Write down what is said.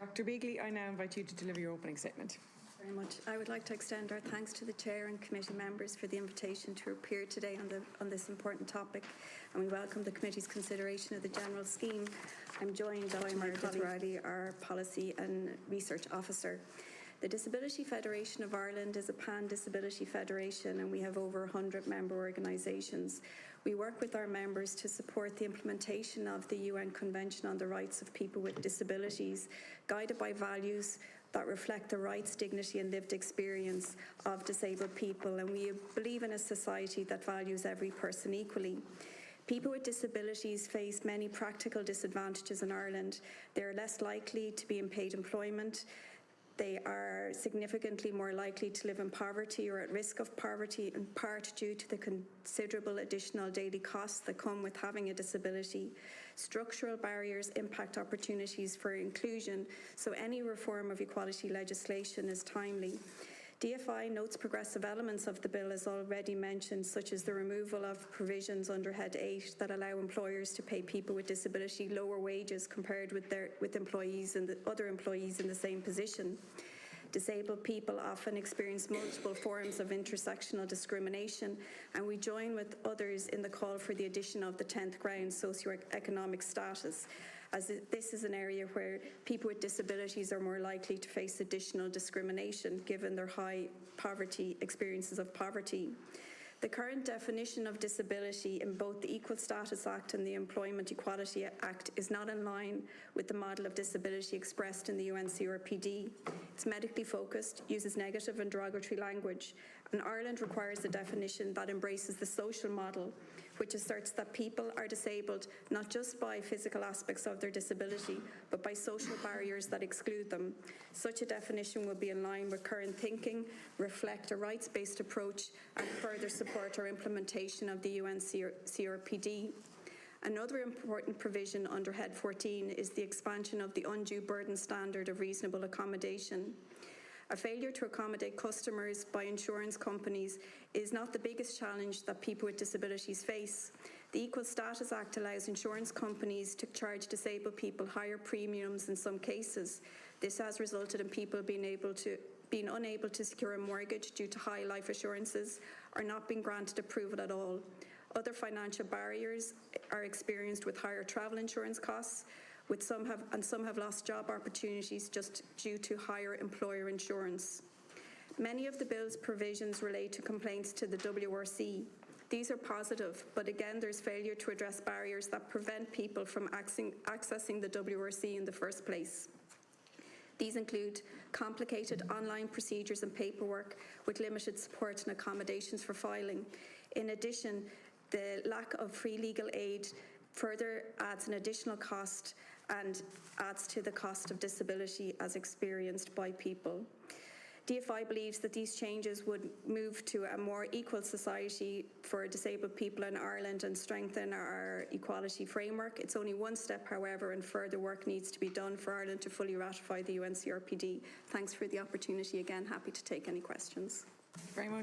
Dr. Begley, I now invite you to deliver your opening statement. Very much. I would like to extend our thanks to the Chair and committee members for the invitation to appear today on this important topic, and we welcome the committee's consideration of the general scheme. I'm joined by Meredith Raley, our Policy and Research Officer. The Disability Federation of Ireland is a pan-disability federation, and we have over 100 member organisations. We work with our members to support the implementation of the UN Convention on the Rights of People with Disabilities, guided by values that reflect the rights, dignity and lived experience of disabled people, and we believe in a society that values every person equally. People with disabilities face many practical disadvantages in Ireland. They are less likely to be in paid employment. They are significantly more likely to live in poverty or at risk of poverty, in part due to the considerable additional daily costs that come with having a disability. Structural barriers impact opportunities for inclusion, so any reform of equality legislation is timely. DFI notes progressive elements of the bill, as already mentioned, such as the removal of provisions under Head 8 that allow employers to pay people with disability lower wages compared with employees and other employees in the same position. Disabled people often experience multiple forms of intersectional discrimination, and we join with others in the call for the addition of the 10th ground socioeconomic status, as this is an area where people with disabilities are more likely to face additional discrimination given their high experiences of poverty. The current definition of disability in both the Equal Status Act and the Employment Equality Act is not in line with the model of disability expressed in the UNCRPD. It's medically focused, uses negative and derogatory language, and Ireland requires a definition that embraces the social model, which asserts that people are disabled not just by physical aspects of their disability, but by social barriers that exclude them. Such a definition will be in line with current thinking, reflect a rights-based approach, and further support our implementation of the UNCRPD. Another important provision under Head 14 is the expansion of the undue burden standard of reasonable accommodation. A failure to accommodate customers by insurance companies is not the biggest challenge that people with disabilities face. The Equal Status Act allows insurance companies to charge disabled people higher premiums in some cases. This has resulted in people being unable to secure a mortgage due to high life assurances or not being granted approval at all. Other financial barriers are experienced with higher travel insurance costs, some have lost job opportunities just due to higher employer insurance. Many of the bill's provisions relate to complaints to the WRC. These are positive, but again there's failure to address barriers that prevent people from accessing the WRC in the first place. These include complicated online procedures and paperwork with limited support and accommodations for filing. In addition, the lack of free legal aid further adds an additional cost and adds to the cost of disability as experienced by people. DFI believes that these changes would move to a more equal society for disabled people in Ireland and strengthen our equality framework. It's only one step, however, and further work needs to be done for Ireland to fully ratify the UNCRPD. Thanks for the opportunity again. Happy to take any questions. Very much.